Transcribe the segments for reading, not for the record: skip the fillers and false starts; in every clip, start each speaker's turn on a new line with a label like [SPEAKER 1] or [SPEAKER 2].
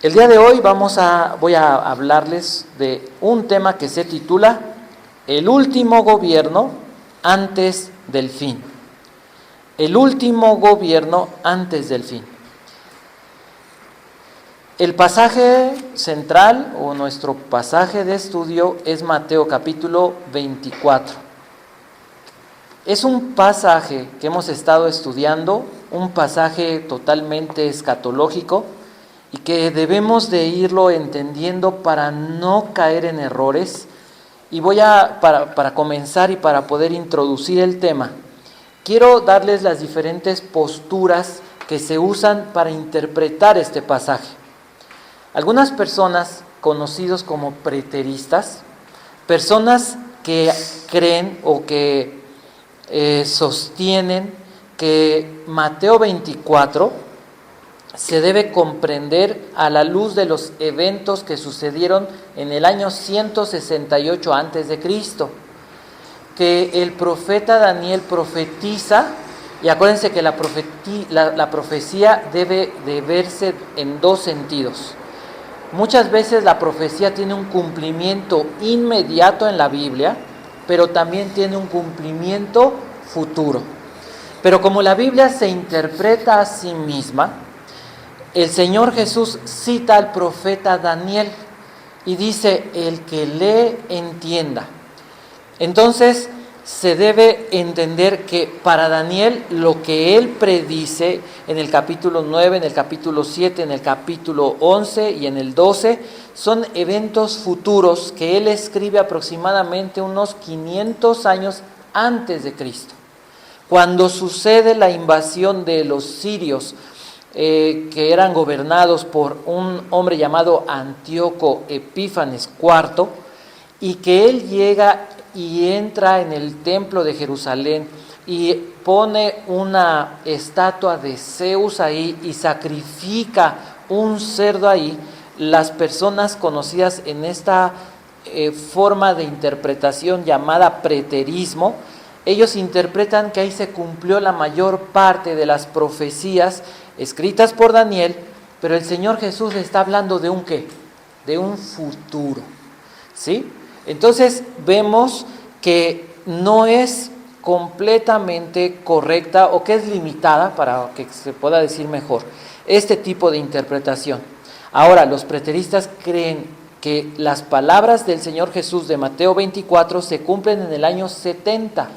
[SPEAKER 1] El día de hoy voy a hablarles de un tema que se titula El último gobierno antes del fin. El último gobierno antes del fin. El pasaje central o nuestro pasaje de estudio es Mateo capítulo 24. Es un pasaje que hemos estado estudiando, un pasaje totalmente escatológico y que debemos de irlo entendiendo para no caer en errores. Y para comenzar y para poder introducir el tema, quiero darles las diferentes posturas que se usan para interpretar este pasaje. Algunas personas conocidos como preteristas, personas que creen o que sostienen que Mateo 24 se debe comprender a la luz de los eventos que sucedieron en el año 168 a.C., que el profeta Daniel profetiza, y acuérdense que la profecía debe de verse en dos sentidos. Muchas veces la profecía tiene un cumplimiento inmediato en la Biblia, pero también tiene un cumplimiento futuro. Pero como la Biblia se interpreta a sí misma, el Señor Jesús cita al profeta Daniel y dice, el que lee entienda. Entonces se debe entender que para Daniel lo que él predice en el capítulo 9, en el capítulo 7, en el capítulo 11 y en el 12 son eventos futuros que él escribe aproximadamente unos 500 años antes de Cristo. Cuando sucede la invasión de los sirios, que eran gobernados por un hombre llamado Antíoco Epífanes IV, y que él llega y entra en el templo de Jerusalén y pone una estatua de Zeus ahí y sacrifica un cerdo ahí. Las personas conocidas en esta forma de interpretación llamada preterismo, ellos interpretan que ahí se cumplió la mayor parte de las profecías escritas por Daniel, pero el Señor Jesús está hablando de un ¿qué? De un futuro, ¿sí? Entonces vemos que no es completamente correcta o que es limitada, para que se pueda decir mejor, este tipo de interpretación. Ahora, los preteristas creen que las palabras del Señor Jesús de Mateo 24 se cumplen en el año 70.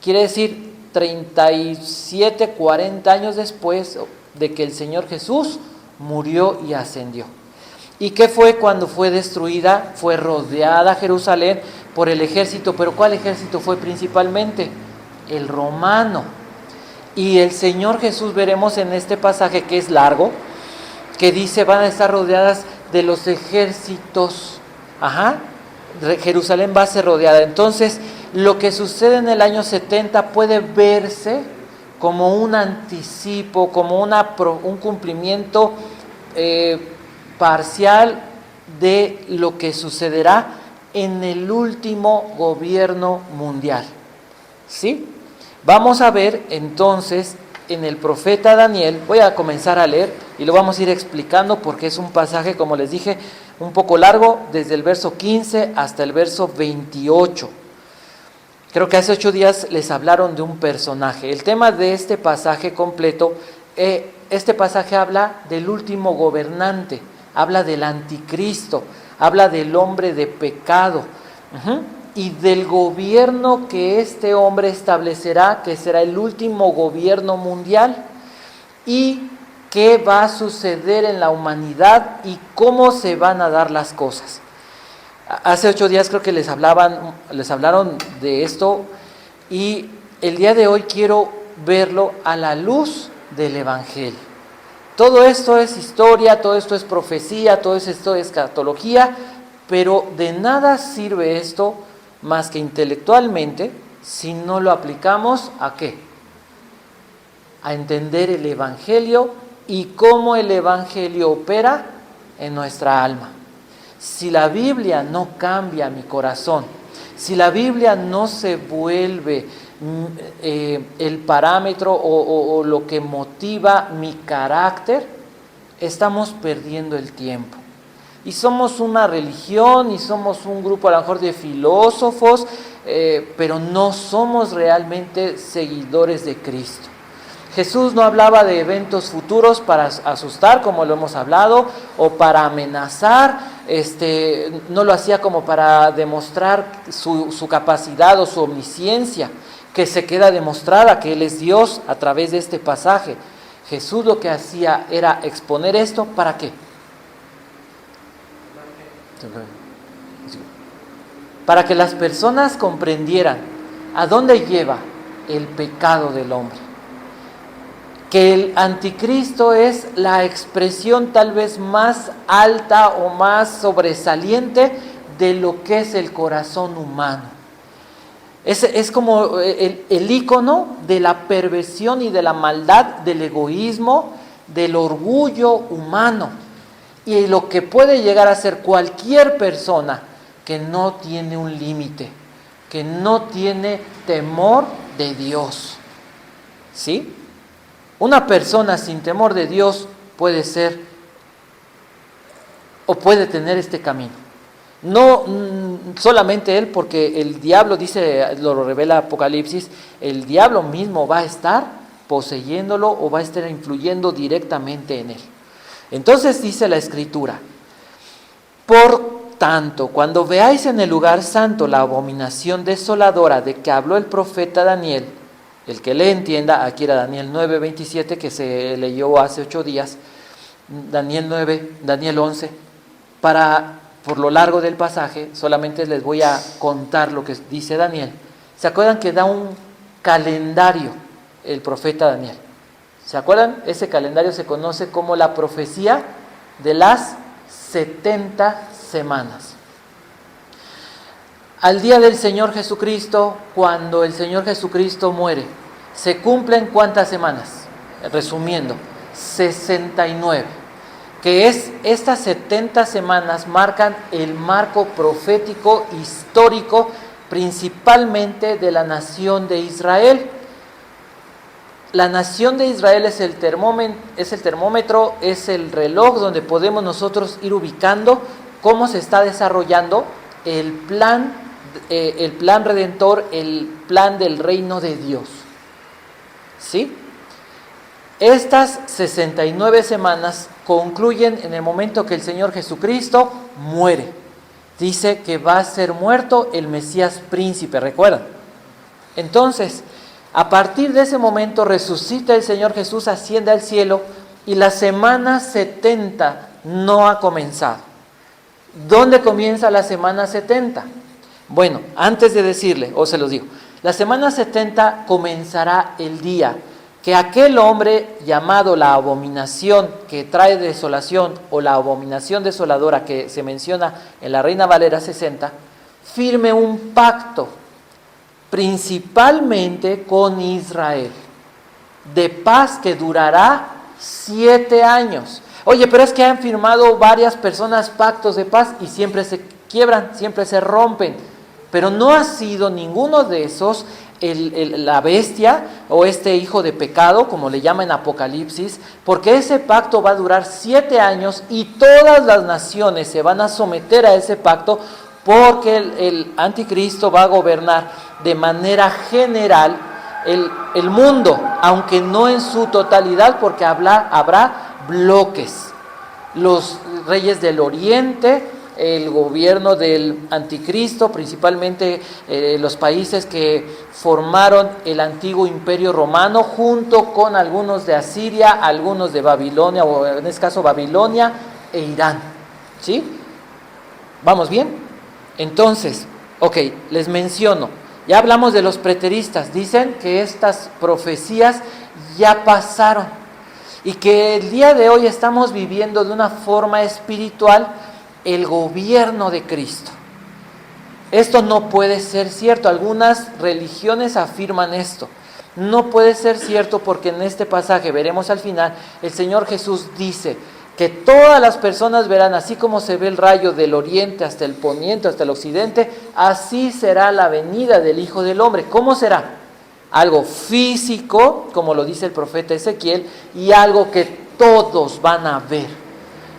[SPEAKER 1] Quiere decir 37, 40 años después de que el Señor Jesús murió y ascendió. ¿Y qué fue cuando fue destruida? Fue rodeada Jerusalén por el ejército, pero ¿cuál ejército fue principalmente? El romano. Y el Señor Jesús, veremos en este pasaje que es largo, que dice van a estar rodeadas de los ejércitos. Jerusalén va a ser rodeada. Entonces, lo que sucede en el año 70 puede verse como un anticipo, como un cumplimiento parcial de lo que sucederá en el último gobierno mundial. ¿Sí? Vamos a ver entonces en el profeta Daniel, voy a comenzar a leer y lo vamos a ir explicando porque es un pasaje, como les dije, un poco largo, desde el verso 15 hasta el verso 28. Creo que hace 8 días les hablaron de un personaje. El tema de este pasaje completo, este pasaje habla del último gobernante, habla del anticristo, habla del hombre de pecado, y del gobierno que este hombre establecerá, que será el último gobierno mundial, y qué va a suceder en la humanidad y cómo se van a dar las cosas. Hace 8 días creo que les hablaron de esto, y el día de hoy quiero verlo a la luz del Evangelio. Todo esto es historia, todo esto es profecía, todo esto es escatología, pero de nada sirve esto más que intelectualmente si no lo aplicamos ¿a qué? A entender el Evangelio y cómo el Evangelio opera en nuestra alma. Si la Biblia no cambia mi corazón, si la Biblia no se vuelve el parámetro o lo que motiva mi carácter, estamos perdiendo el tiempo. Y somos una religión y somos un grupo a lo mejor de filósofos, pero no somos realmente seguidores de Cristo. Jesús no hablaba de eventos futuros para asustar, como lo hemos hablado, o para amenazar, no lo hacía como para demostrar su capacidad o su omnisciencia, que se queda demostrada que Él es Dios a través de este pasaje. Jesús lo que hacía era exponer esto, ¿para qué? Para que las personas comprendieran a dónde lleva el pecado del hombre. Que el anticristo es la expresión tal vez más alta o más sobresaliente de lo que es el corazón humano. Es como el ícono de la perversión y de la maldad, del egoísmo, del orgullo humano. Y lo que puede llegar a ser cualquier persona que no tiene un límite, que no tiene temor de Dios. ¿Sí? Una persona sin temor de Dios puede ser o puede tener este camino. No solamente él, porque el diablo, dice, lo revela Apocalipsis, el diablo mismo va a estar poseyéndolo o va a estar influyendo directamente en él. Entonces dice la Escritura: por tanto, cuando veáis en el lugar santo la abominación desoladora de que habló el profeta Daniel, el que le entienda, aquí era Daniel 9:27, que se leyó hace 8 días, Daniel 9, Daniel 11, por lo largo del pasaje, solamente les voy a contar lo que dice Daniel. ¿Se acuerdan que da un calendario el profeta Daniel? ¿Se acuerdan? Ese calendario se conoce como la profecía de las 70 semanas. Al día del Señor Jesucristo, cuando el Señor Jesucristo muere, ¿se cumplen cuántas semanas? Resumiendo, 69. Que es estas 70 semanas marcan el marco profético histórico, principalmente de la nación de Israel. La nación de Israel es el termómetro, es el reloj donde podemos nosotros ir ubicando cómo se está desarrollando el plan redentor, el plan del reino de Dios. ¿Sí? Estas 69 semanas concluyen en el momento que el Señor Jesucristo muere. Dice que va a ser muerto el Mesías príncipe, ¿recuerdan? Entonces, a partir de ese momento resucita el Señor Jesús, asciende al cielo y la semana 70 no ha comenzado. ¿Dónde comienza la semana 70? Bueno, antes de decirle, se los digo, la semana 70 comenzará el día que aquel hombre llamado la abominación que trae desolación, o la abominación desoladora que se menciona en la Reina Valera 60, firme un pacto principalmente con Israel, de paz que durará 7 años. Oye, pero es que han firmado varias personas pactos de paz y siempre se quiebran, siempre se rompen, pero no ha sido ninguno de esos la bestia o este hijo de pecado, como le llama en Apocalipsis, porque ese pacto va a durar 7 años y todas las naciones se van a someter a ese pacto, porque el anticristo va a gobernar de manera general el mundo, aunque no en su totalidad, porque habrá bloques. Los reyes del oriente, el gobierno del anticristo, principalmente los países que formaron el antiguo imperio romano, junto con algunos de Asiria, algunos de Babilonia, o en este caso Babilonia e Irán. ¿Sí? ¿Vamos bien? Entonces, les menciono, ya hablamos de los preteristas, dicen que estas profecías ya pasaron y que el día de hoy estamos viviendo de una forma espiritual el gobierno de Cristo. Esto no puede ser cierto. Algunas religiones afirman esto. No puede ser cierto porque en este pasaje, veremos al final, el Señor Jesús dice que todas las personas verán, así como se ve el rayo del oriente hasta el poniente, hasta el occidente, así será la venida del Hijo del Hombre. ¿Cómo será? Algo físico, como lo dice el profeta Ezequiel, y algo que todos van a ver,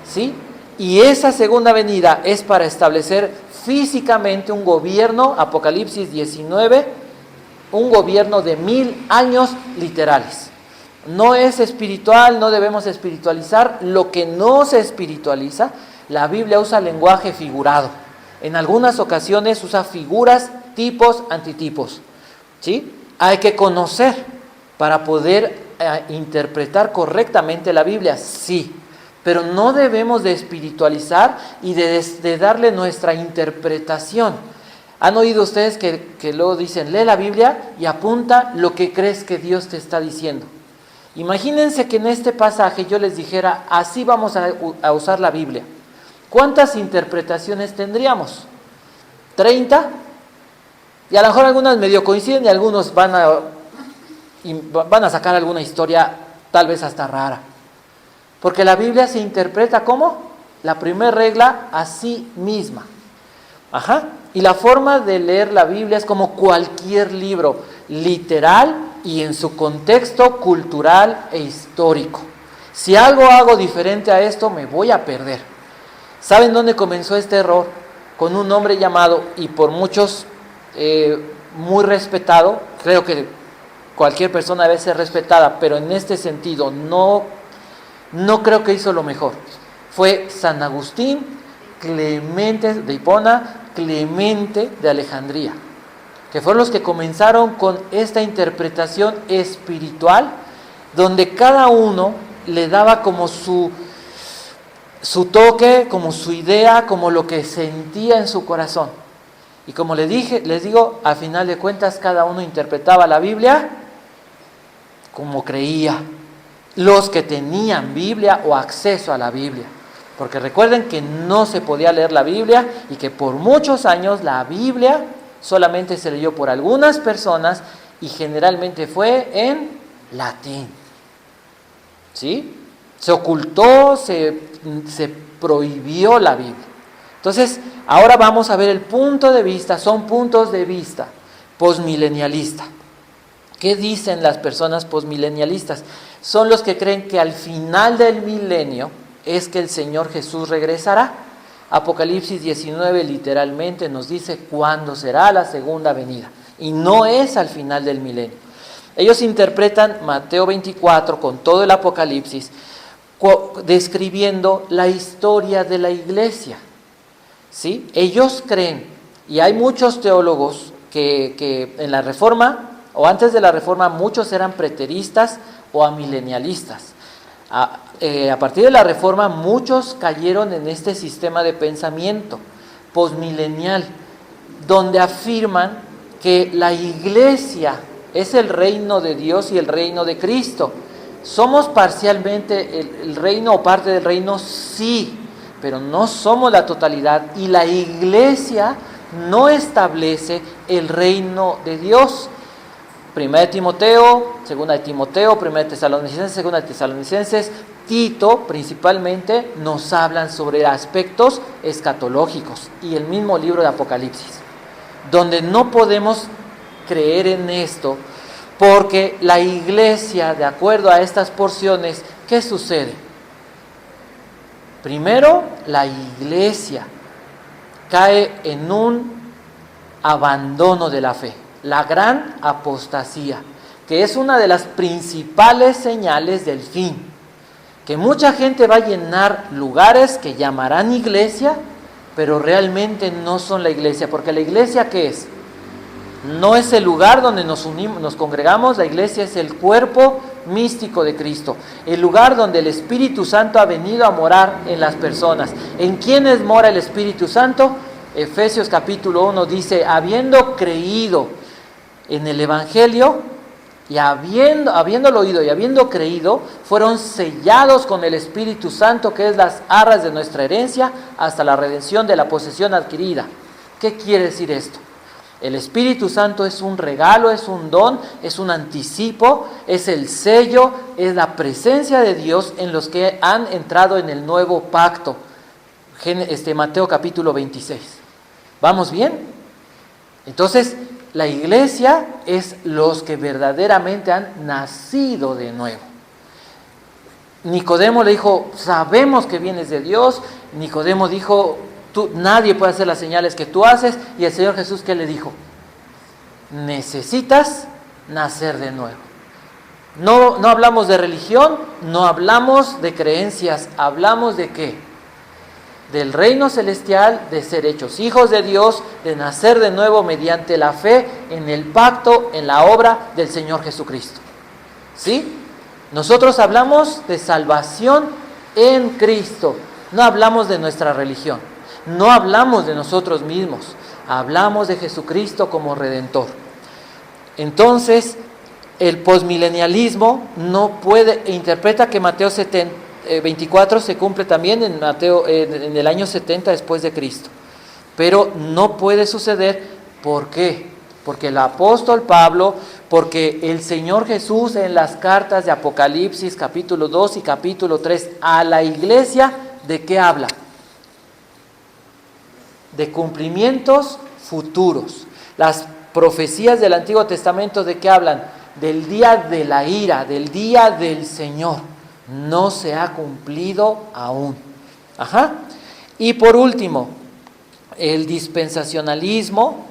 [SPEAKER 1] ¿sí? Y esa segunda venida es para establecer físicamente un gobierno, Apocalipsis 19, un gobierno de 1000 años literales. No es espiritual, no debemos espiritualizar lo que no se espiritualiza. La Biblia usa lenguaje figurado. En algunas ocasiones usa figuras, tipos, antitipos, ¿sí? Hay que conocer para poder interpretar correctamente la Biblia, sí, pero no debemos de espiritualizar y de darle nuestra interpretación. ¿Han oído ustedes que luego dicen, lee la Biblia y apunta lo que crees que Dios te está diciendo? Imagínense que en este pasaje yo les dijera, así vamos a usar la Biblia. ¿Cuántas interpretaciones tendríamos? ¿30? Y a lo mejor algunas medio coinciden y algunos van a sacar alguna historia tal vez hasta rara. Porque la Biblia se interpreta como la primera regla a sí misma. Y la forma de leer la Biblia es como cualquier libro, literal y en su contexto cultural e histórico. Si algo hago diferente a esto, me voy a perder. ¿Saben dónde comenzó este error? Con un hombre llamado, y por muchos muy respetado, creo que cualquier persona debe ser respetada, pero en este sentido no creo que hizo lo mejor. Fue San Agustín, Clemente de Hipona, Clemente de Alejandría, que fueron los que comenzaron con esta interpretación espiritual, donde cada uno le daba como su toque, como su idea, como lo que sentía en su corazón. Y como les digo, al final de cuentas cada uno interpretaba la Biblia como creía, los que tenían Biblia o acceso a la Biblia. Porque recuerden que no se podía leer la Biblia y que por muchos años la Biblia solamente se leyó por algunas personas y generalmente fue en latín. ¿Sí? Se ocultó, se prohibió la Biblia. Entonces, ahora vamos a ver el punto de vista, son puntos de vista posmilenialista. ¿Qué dicen las personas posmilenialistas? Son los que creen que al final del milenio es que el Señor Jesús regresará. Apocalipsis 19 literalmente nos dice cuándo será la segunda venida. Y no es al final del milenio. Ellos interpretan Mateo 24 con todo el Apocalipsis, describiendo la historia de la iglesia. ¿Sí? Ellos creen, y hay muchos teólogos que en la Reforma, o antes de la Reforma, muchos eran preteristas o amilenialistas. A partir de la Reforma, muchos cayeron en este sistema de pensamiento posmilenial, donde afirman que la iglesia es el reino de Dios y el reino de Cristo. ¿Somos parcialmente el reino o parte del reino? Sí, pero no somos la totalidad, y la iglesia no establece el reino de Dios. Primera de Timoteo, segunda de Timoteo, primera de Tesalonicenses, segunda de Tesalonicenses, Tito principalmente nos hablan sobre aspectos escatológicos, y el mismo libro de Apocalipsis, donde no podemos creer en esto, porque la iglesia, de acuerdo a estas porciones, ¿qué sucede? Primero, la iglesia cae en un abandono de la fe, la gran apostasía, que es una de las principales señales del fin, que mucha gente va a llenar lugares que llamarán iglesia, pero realmente no son la iglesia, porque la iglesia, ¿qué es? No es el lugar donde nos unimos, nos congregamos. La iglesia es el cuerpo místico de Cristo, el lugar donde el Espíritu Santo ha venido a morar en las personas. ¿En quiénes mora el Espíritu Santo? Efesios capítulo 1 dice, habiendo creído en el Evangelio, y habiéndolo oído y habiendo creído, fueron sellados con el Espíritu Santo, que es las arras de nuestra herencia, hasta la redención de la posesión adquirida. ¿Qué quiere decir esto? El Espíritu Santo es un regalo, es un don, es un anticipo, es el sello, es la presencia de Dios en los que han entrado en el nuevo pacto. Mateo capítulo 26. ¿Vamos bien? Entonces, la iglesia es los que verdaderamente han nacido de nuevo. Nicodemo le dijo, sabemos que vienes de Dios. Nicodemo dijo, nadie puede hacer las señales que tú haces. Y el Señor Jesús, ¿qué le dijo? Necesitas nacer de nuevo. No hablamos de religión, no hablamos de creencias, hablamos de ¿qué? Del reino celestial, de ser hechos hijos de Dios, de nacer de nuevo mediante la fe en el pacto, en la obra del Señor Jesucristo. ¿Sí? Nosotros hablamos de salvación en Cristo, no hablamos de nuestra religión, no hablamos de nosotros mismos, hablamos de Jesucristo como Redentor. Entonces, el posmilenialismo no puede, interpreta que Mateo 24 se cumple también en el año 70 después de Cristo, pero no puede suceder. ¿Por qué? Porque el apóstol Pablo, porque el Señor Jesús en las cartas de Apocalipsis capítulo 2 y capítulo 3 a la iglesia, ¿de qué habla? De cumplimientos futuros. Las profecías del Antiguo Testamento, ¿de qué hablan? Del día de la ira, del día del Señor. No se ha cumplido aún. Y por último, el dispensacionalismo,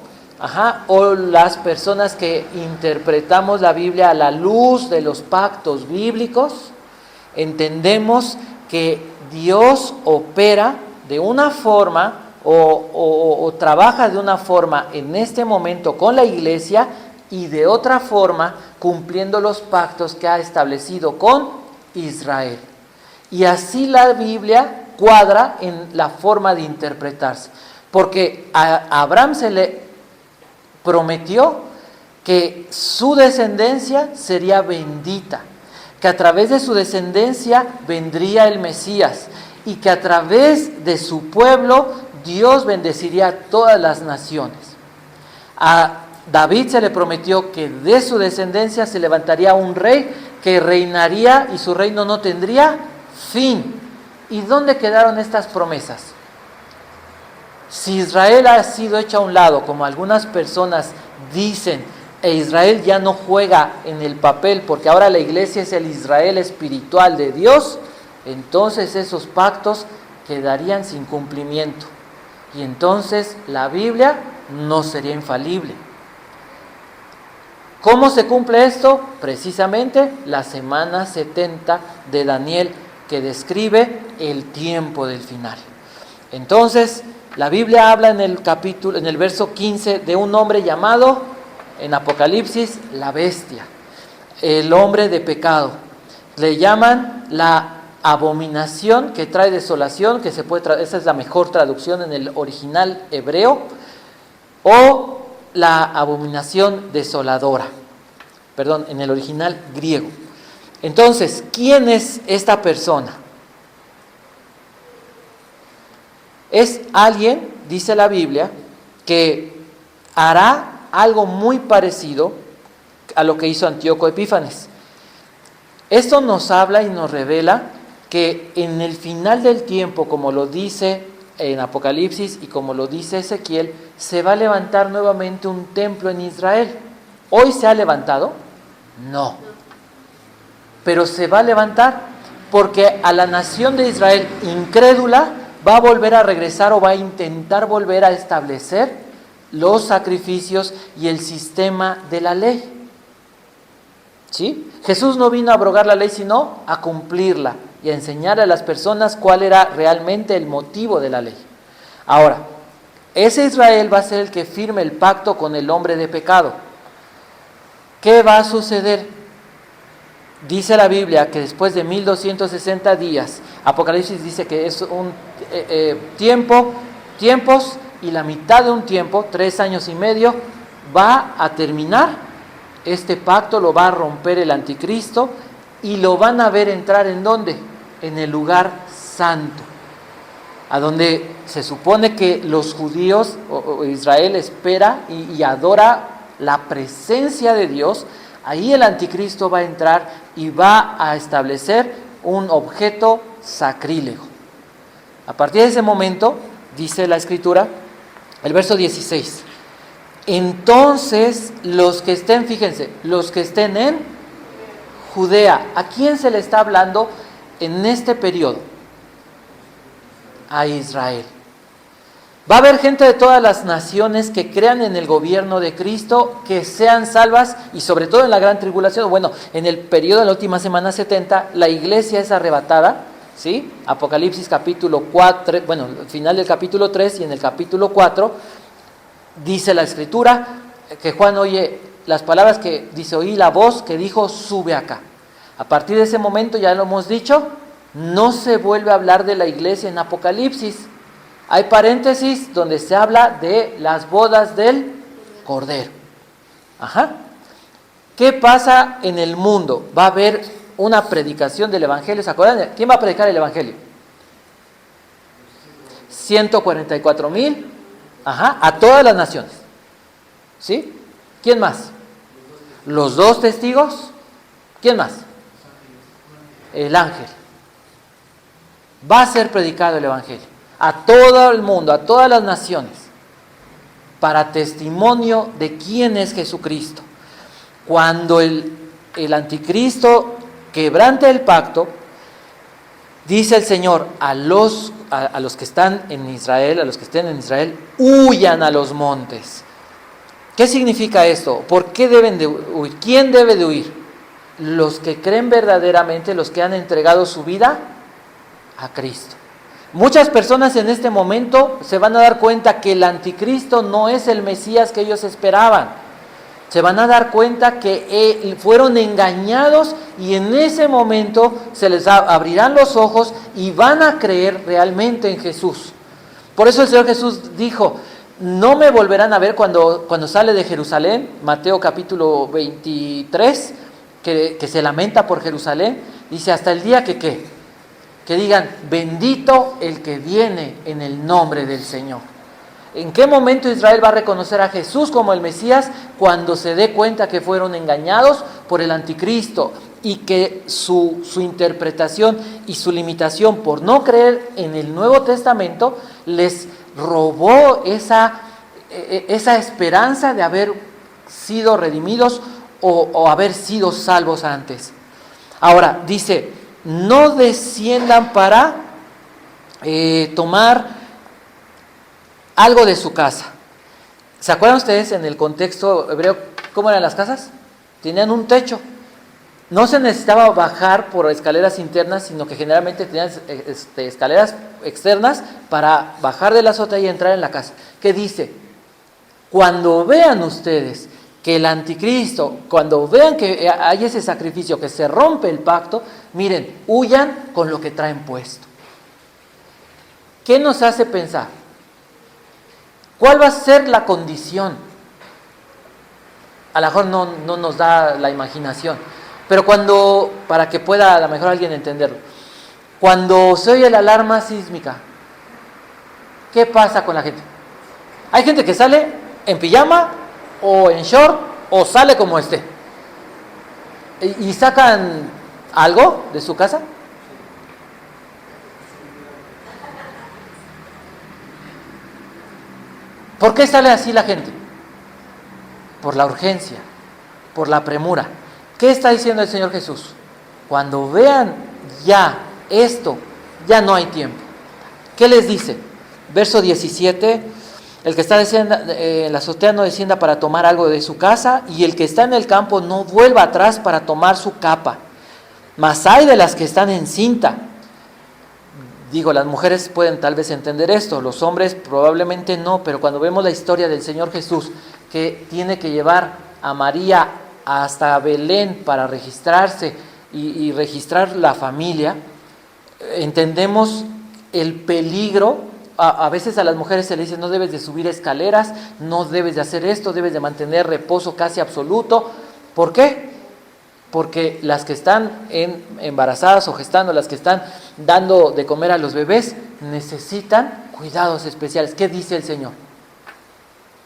[SPEAKER 1] o las personas que interpretamos la Biblia a la luz de los pactos bíblicos, entendemos que Dios opera de una forma o trabaja de una forma en este momento con la iglesia y de otra forma cumpliendo los pactos que ha establecido con Israel. Y así la Biblia cuadra en la forma de interpretarse, porque a Abraham se le prometió que su descendencia sería bendita, que a través de su descendencia vendría el Mesías y que a través de su pueblo Dios bendeciría a todas las naciones. A David se le prometió que de su descendencia se levantaría un rey que reinaría y su reino no tendría fin. ¿Y dónde quedaron estas promesas? Si Israel ha sido hecha a un lado, como algunas personas dicen, e Israel ya no juega en el papel porque ahora la iglesia es el Israel espiritual de Dios, entonces esos pactos quedarían sin cumplimiento. Y entonces la Biblia no sería infalible. ¿Cómo se cumple esto? Precisamente la semana 70 de Daniel, que describe el tiempo del final. Entonces, la Biblia habla en el verso 15 de un hombre llamado, en Apocalipsis, la bestia, el hombre de pecado. Le llaman la abominación que trae desolación, que esa es la mejor traducción en el original hebreo, o la abominación desoladora, en el original griego. Entonces, ¿quién es esta persona? Es alguien, dice la Biblia, que hará algo muy parecido a lo que hizo Antíoco Epífanes. Esto nos habla y nos revela que en el final del tiempo, como lo dice en Apocalipsis y como lo dice Ezequiel, se va a levantar nuevamente un templo en Israel. ¿Hoy se ha levantado? No. Pero se va a levantar porque a la nación de Israel incrédula va a volver a regresar o va a intentar volver a establecer los sacrificios y el sistema de la ley. ¿Sí? Jesús no vino a abrogar la ley, sino a cumplirla y a enseñar a las personas cuál era realmente el motivo de la ley. Ahora, ese Israel va a ser el que firme el pacto con el hombre de pecado. ¿Qué va a suceder? Dice la Biblia que después de 1260 días, Apocalipsis dice que es un tiempos y la mitad de un tiempo, 3 años y medio, va a terminar. Este pacto lo va a romper el anticristo y lo van a ver entrar ¿en dónde? En el lugar santo, a donde se supone que los judíos o Israel espera y adora la presencia de Dios. Ahí el anticristo va a entrar y va a establecer un objeto sacrílego. A partir de ese momento, dice la Escritura, el verso 16, entonces los que estén, fíjense, los que estén en Judea, ¿a quién se le está hablando? en este periodo a Israel. Va a haber gente de todas las naciones que crean en el gobierno de Cristo, que sean salvas, y sobre todo en la gran tribulación. Bueno, en el periodo de la última semana 70, la iglesia es arrebatada, ¿sí? Apocalipsis capítulo 4, bueno, final del capítulo 3 y en el capítulo 4, dice la escritura que Juan oye las palabras que dice, oí la voz que dijo, sube acá. A partir de ese momento, ya lo hemos dicho, no se vuelve a hablar de la iglesia en Apocalipsis. Hay paréntesis donde se habla de las bodas del Cordero. Ajá. ¿Qué pasa en el mundo? Va a haber una predicación del Evangelio. ¿Se acuerdan? ¿Quién va a predicar el Evangelio? 144,000. Ajá. A todas las naciones. ¿Sí? ¿Quién más? Los 2 testigos. ¿Quién más? El ángel. Va a ser predicado el Evangelio a todo el mundo, a todas las naciones, para testimonio de quién es Jesucristo. Cuando el anticristo quebrante el pacto, dice el Señor a los que están en Israel, a los que estén en Israel, huyan a los montes. ¿Qué significa esto? ¿Por qué deben de huir? ¿Quién debe de huir? Los que creen verdaderamente, los que han entregado su vida a Cristo. Muchas personas en este momento se van a dar cuenta que el anticristo no es el Mesías que ellos esperaban. Se van a dar cuenta que fueron engañados y en ese momento se les abrirán los ojos y van a creer realmente en Jesús. Por eso el Señor Jesús dijo, no me volverán a ver cuando sale de Jerusalén, Mateo capítulo 23, que se lamenta por Jerusalén, dice hasta el día que digan, bendito el que viene en el nombre del Señor. ¿En qué momento Israel va a reconocer a Jesús como el Mesías? Cuando se dé cuenta que fueron engañados por el anticristo y que su interpretación y su limitación por no creer en el Nuevo Testamento les robó esa esperanza de haber sido redimidos o haber sido salvos antes. Ahora, dice, no desciendan para tomar algo de su casa. ¿Se acuerdan ustedes en el contexto hebreo cómo eran las casas? Tenían un techo. No se necesitaba bajar por escaleras internas, sino que generalmente tenían escaleras externas para bajar de la azotea y entrar en la casa. ¿Qué dice? Cuando vean ustedes que el anticristo, cuando vean que hay ese sacrificio, que se rompe el pacto, miren, huyan con lo que traen puesto. ¿Qué nos hace pensar? ¿Cuál va a ser la condición? A lo mejor no nos da la imaginación, pero para que pueda a lo mejor alguien entenderlo, cuando se oye la alarma sísmica, ¿qué pasa con la gente? Hay gente que sale en pijama o en short o sale como esté y sacan algo de su casa. ¿Por qué sale así la gente? Por la urgencia, por la premura. ¿Qué está diciendo el Señor Jesús? Cuando vean ya esto, ya no hay tiempo. ¿Qué les dice? Verso 17, el que está en la azotea no descienda para tomar algo de su casa, y el que está en el campo no vuelva atrás para tomar su capa. Mas hay de las que están en cinta. Digo, las mujeres pueden tal vez entender esto, los hombres probablemente no, pero cuando vemos la historia del Señor Jesús, que tiene que llevar a María hasta Belén para registrarse y registrar la familia, entendemos el peligro. A veces a las mujeres se les dice, no debes de subir escaleras, no debes de hacer esto, debes de mantener reposo casi absoluto. ¿Por qué? Porque las que están embarazadas o gestando, las que están dando de comer a los bebés, necesitan cuidados especiales. ¿Qué dice el Señor?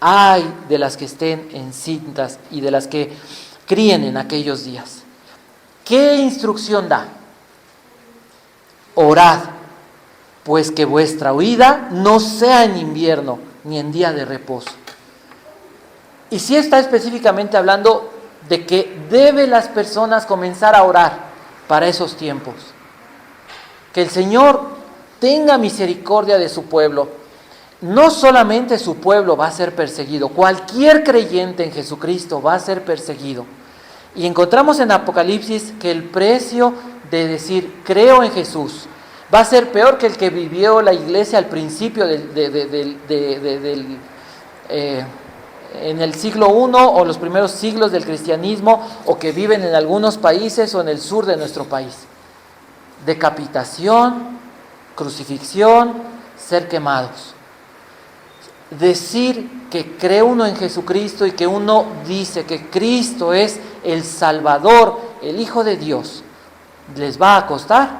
[SPEAKER 1] Ay de las que estén encintas y de las que críen en aquellos días. ¿Qué instrucción da? Orad, pues que vuestra huida no sea en invierno ni en día de reposo. Y sí está específicamente hablando de que deben las personas comenzar a orar para esos tiempos. Que el Señor tenga misericordia de su pueblo. No solamente su pueblo va a ser perseguido, cualquier creyente en Jesucristo va a ser perseguido. Y encontramos en Apocalipsis que el precio de decir creo en Jesús va a ser peor que el que vivió la iglesia al principio en el siglo I o los primeros siglos del cristianismo, o que viven en algunos países o en el sur de nuestro país. Decapitación, crucifixión, ser quemados. Decir que cree uno en Jesucristo y que uno dice que Cristo es el Salvador, el Hijo de Dios, les va a costar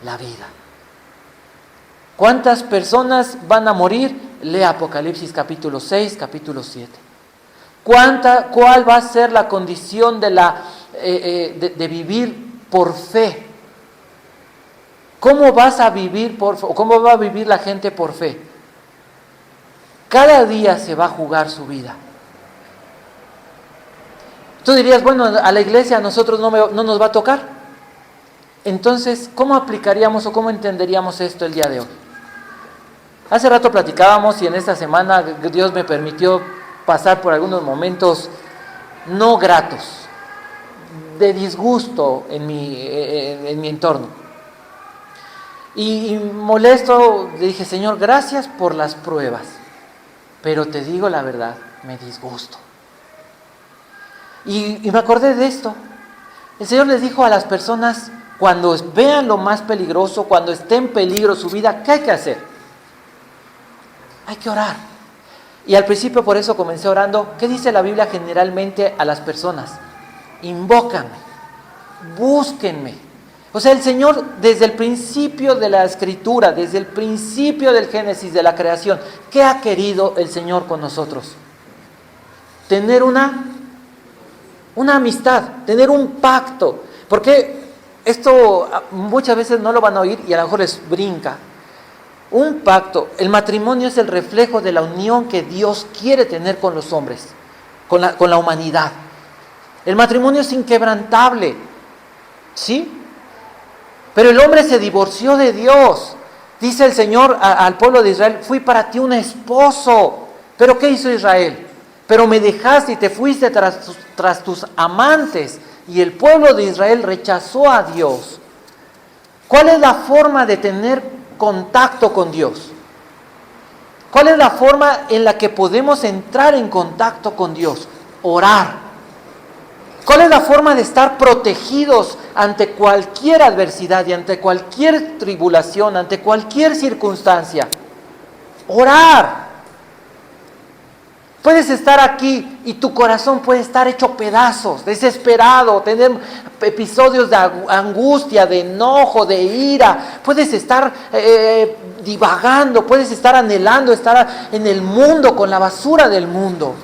[SPEAKER 1] la vida. ¿Cuántas personas van a morir? Lee Apocalipsis capítulo 6, capítulo 7. ¿Cuál va a ser la condición de vivir por fe? ¿Cómo vas a vivir por fe? ¿O cómo va a vivir la gente por fe? Cada día se va a jugar su vida. Tú dirías, bueno, a la iglesia a nosotros no nos va a tocar. Entonces, ¿cómo aplicaríamos o cómo entenderíamos esto el día de hoy? Hace rato platicábamos y en esta semana Dios me permitió pasar por algunos momentos no gratos, de disgusto en mi entorno. Y molesto, le dije, Señor, gracias por las pruebas, pero te digo la verdad, me disgusto. Y me acordé de esto. El Señor les dijo a las personas, cuando vean lo más peligroso, cuando esté en peligro su vida, ¿qué hay que hacer? Hay que orar. Y al principio por eso comencé orando. ¿Qué dice la Biblia generalmente a las personas? Invócame, búsquenme. O sea, el Señor desde el principio de la Escritura, desde el principio del Génesis de la creación, ¿qué ha querido el Señor con nosotros? Tener una amistad, tener un pacto. Porque esto muchas veces no lo van a oír y a lo mejor les brinca. Un pacto, el matrimonio es el reflejo de la unión que Dios quiere tener con los hombres, con la humanidad. El matrimonio es inquebrantable, ¿sí? Pero el hombre se divorció de Dios. Dice el Señor al pueblo de Israel, fui para ti un esposo. ¿Pero qué hizo Israel? Pero me dejaste y te fuiste tras tus amantes. Y el pueblo de Israel rechazó a Dios. ¿Cuál es la forma de tener contacto con Dios? ¿Cuál es la forma en la que podemos entrar en contacto con Dios? Orar. ¿Cuál es la forma de estar protegidos ante cualquier adversidad y ante cualquier tribulación, ante cualquier circunstancia? Orar. Puedes estar aquí y tu corazón puede estar hecho pedazos, desesperado, tener episodios de angustia, de enojo, de ira. Puedes estar divagando, puedes estar anhelando estar en el mundo con la basura del mundo.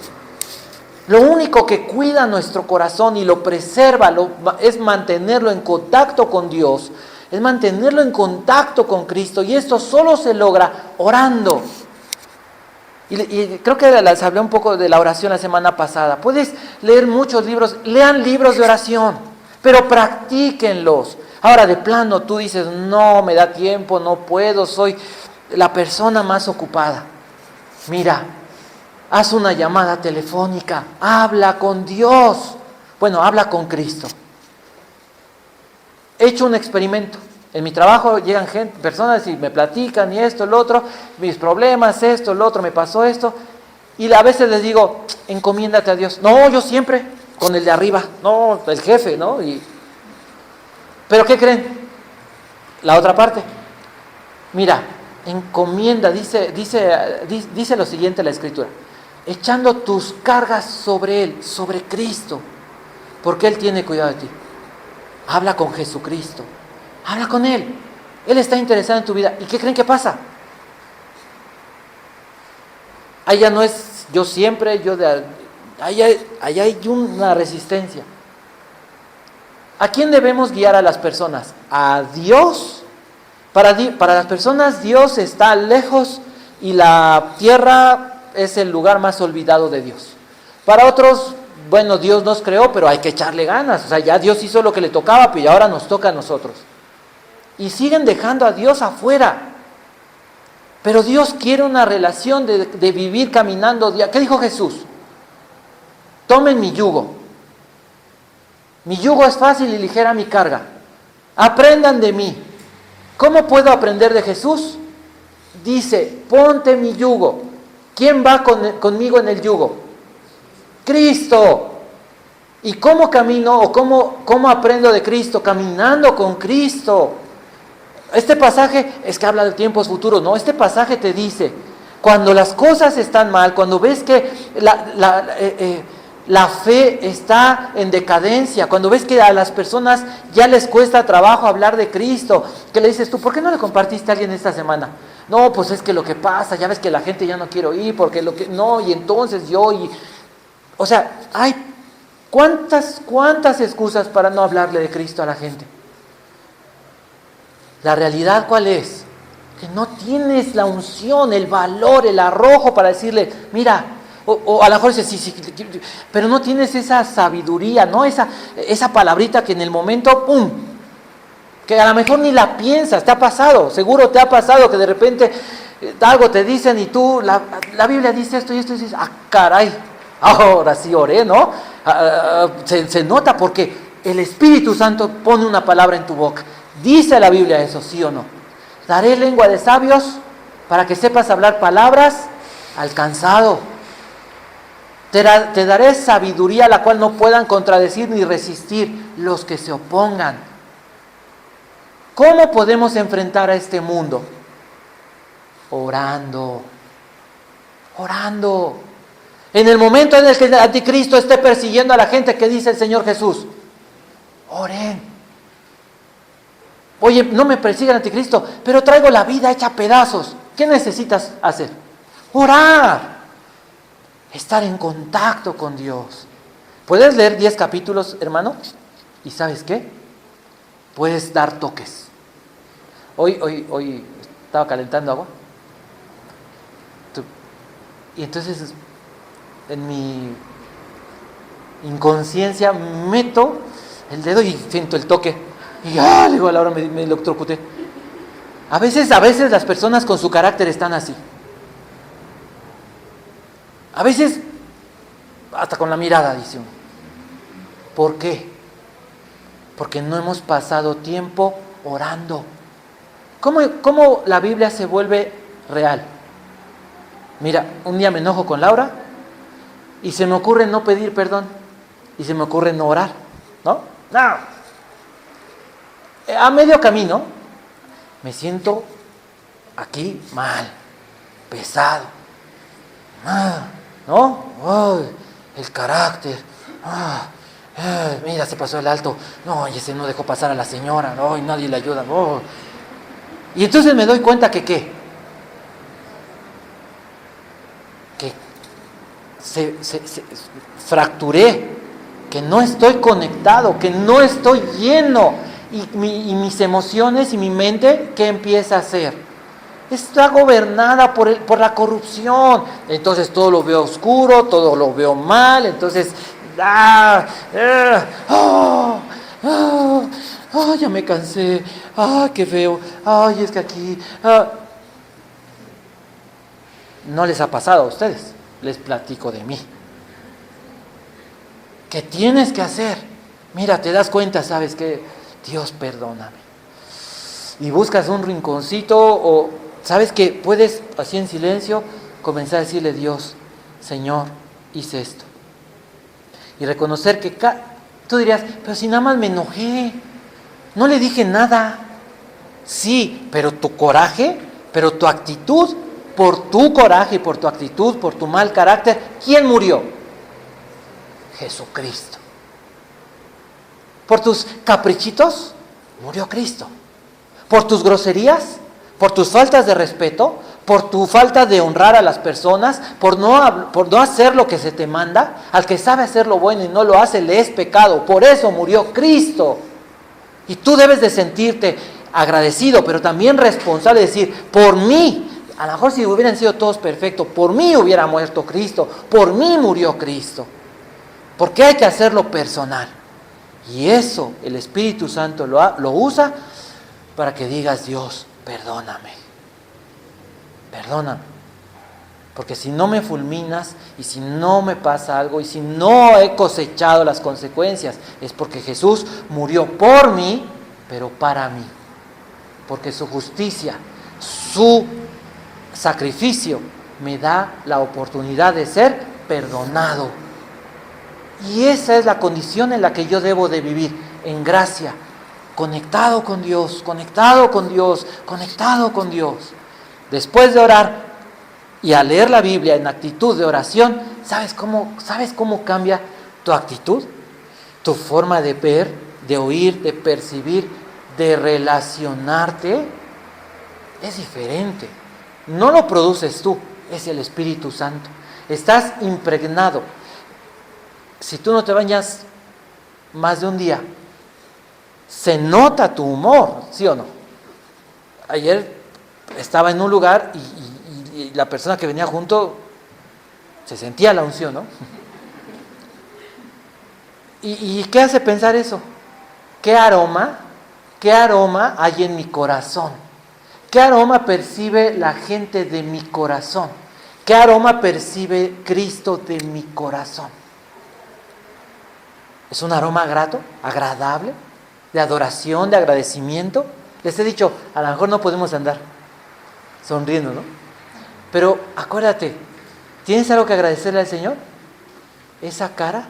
[SPEAKER 1] Lo único que cuida nuestro corazón y lo preserva es mantenerlo en contacto con Dios, es mantenerlo en contacto con Cristo, y esto solo se logra orando. Y creo que les hablé un poco de la oración la semana pasada. Puedes leer muchos libros, lean libros de oración, pero practíquenlos. Ahora de plano tú dices, no me da tiempo, no puedo, soy la persona más ocupada. Mira, haz una llamada telefónica, habla con Dios. Bueno, habla con Cristo. He hecho un experimento. En mi trabajo llegan personas y me platican y esto, lo otro, mis problemas, esto, lo otro, me pasó esto. Y a veces les digo, encomiéndate a Dios. No, yo siempre con el de arriba, no, el jefe, ¿no? ¿Pero qué creen? La otra parte. Mira, encomienda, dice lo siguiente la Escritura. Echando tus cargas sobre Él, sobre Cristo, porque Él tiene cuidado de ti. Habla con Jesucristo. Habla con Él. Él está interesado en tu vida. ¿Y qué creen que pasa? Ahí ya no es yo siempre, ahí hay una resistencia. ¿A quién debemos guiar a las personas? ¿A Dios? Para las personas Dios está lejos y la tierra es el lugar más olvidado de Dios. Para otros, bueno, Dios nos creó, pero hay que echarle ganas. O sea, ya Dios hizo lo que le tocaba, pero ahora nos toca a nosotros. y siguen dejando a Dios afuera. Pero Dios quiere una relación de vivir caminando. ¿Qué dijo Jesús? Tomen mi yugo. Mi yugo es fácil y ligera mi carga. Aprendan de mí. ¿Cómo puedo aprender de Jesús? Dice, ponte mi yugo. ¿Quién va conmigo en el yugo? Cristo. ¿Y cómo camino o cómo aprendo de Cristo? Caminando con Cristo. Este pasaje es que habla de tiempos futuros, ¿no? Este pasaje te dice, cuando las cosas están mal, cuando ves que la fe está en decadencia, cuando ves que a las personas ya les cuesta trabajo hablar de Cristo, que le dices tú, ¿por qué no le compartiste a alguien esta semana? No, pues es que lo que pasa, ya ves que la gente ya no quiere oír, porque no, y entonces o sea, hay cuántas excusas para no hablarle de Cristo a la gente. La realidad, ¿cuál es? Que no tienes la unción, el valor, el arrojo para decirle, mira, o a lo mejor dices, sí, pero no tienes esa sabiduría, ¿no? Esa palabrita que en el momento, ¡pum!, que a lo mejor ni la piensas. Te ha pasado, seguro te ha pasado que de repente algo te dicen y tú, la Biblia dice esto y esto, y dices, caray, ahora sí oré, ¿no? Se nota porque el Espíritu Santo pone una palabra en tu boca. ¿Dice la Biblia eso, sí o no? Daré lengua de sabios para que sepas hablar palabras al cansado. Te daré sabiduría la cual no puedan contradecir ni resistir los que se opongan. ¿Cómo podemos enfrentar a este mundo? Orando. En el momento en el que el anticristo esté persiguiendo a la gente, ¿qué dice el Señor Jesús? Oren. Oye, no me persiga el anticristo, pero traigo la vida hecha a pedazos. ¿Qué necesitas hacer? Orar. Estar en contacto con Dios. ¿Puedes leer 10 capítulos, hermano? ¿Y sabes qué? Puedes dar toques. Hoy estaba calentando agua. Y entonces, en mi inconsciencia, meto el dedo y siento el toque. Y le digo, a la hora me electrocuté. A veces las personas con su carácter están así. A veces, hasta con la mirada, dice uno. ¿Por qué? Porque no hemos pasado tiempo orando. ¿Cómo la Biblia se vuelve real? Mira, un día me enojo con Laura y se me ocurre no pedir perdón y se me ocurre no orar, ¿no? No. A medio camino me siento aquí mal, pesado, ¿no? El carácter, mira, se pasó el alto, no, y ese no dejó pasar a la señora, no, y nadie le ayuda, no. Y entonces me doy cuenta que fracturé, que no estoy conectado, que no estoy lleno. Y mis emociones y mi mente, ¿qué empieza a hacer? Está gobernada por la corrupción. Entonces todo lo veo oscuro, todo lo veo mal. Entonces, ya me cansé. Qué feo. Es que aquí. No les ha pasado a ustedes. Les platico de mí. ¿Qué tienes que hacer? Mira, te das cuenta, ¿sabes qué? Dios, perdóname. Y buscas un rinconcito o sabes que puedes, así en silencio, comenzar a decirle, Dios, Señor, hice esto. Y reconocer que tú dirías, pero si nada más me enojé, no le dije nada. Sí, pero tu coraje, pero tu actitud, por tu coraje, por tu actitud, por tu mal carácter, ¿quién murió? Jesucristo. Por tus caprichitos, murió Cristo. Por tus groserías, por tus faltas de respeto, por tu falta de honrar a las personas, por no hacer lo que se te manda, al que sabe hacer lo bueno y no lo hace, le es pecado. Por eso murió Cristo. Y tú debes de sentirte agradecido, pero también responsable de decir, por mí, a lo mejor si hubieran sido todos perfectos, por mí hubiera muerto Cristo, por mí murió Cristo. Porque hay que hacerlo personal. Y eso el Espíritu Santo lo usa para que digas: Dios, perdóname, perdóname. Porque si no me fulminas y si no me pasa algo y si no he cosechado las consecuencias, es porque Jesús murió por mí, pero para mí. Porque su justicia, su sacrificio me da la oportunidad de ser perdonado. Y esa es la condición en la que yo debo de vivir, en gracia, conectado con Dios, conectado con Dios, conectado con Dios. Después de orar y al leer la Biblia en actitud de oración, ¿sabes cómo cambia tu actitud? Tu forma de ver, de oír, de percibir, de relacionarte es diferente. No lo produces tú, es el Espíritu Santo. Estás impregnado. Si tú no te bañas más de un día, se nota tu humor, ¿sí o no? Ayer estaba en un lugar y la persona que venía junto se sentía la unción, ¿no? ¿Y qué hace pensar eso? ¿Qué aroma hay en mi corazón? ¿Qué aroma percibe la gente de mi corazón? ¿Qué aroma percibe Cristo de mi corazón? ¿Es un aroma grato, agradable, de adoración, de agradecimiento? Les he dicho, a lo mejor no podemos andar sonriendo, ¿no? Pero acuérdate, ¿tienes algo que agradecerle al Señor? Esa cara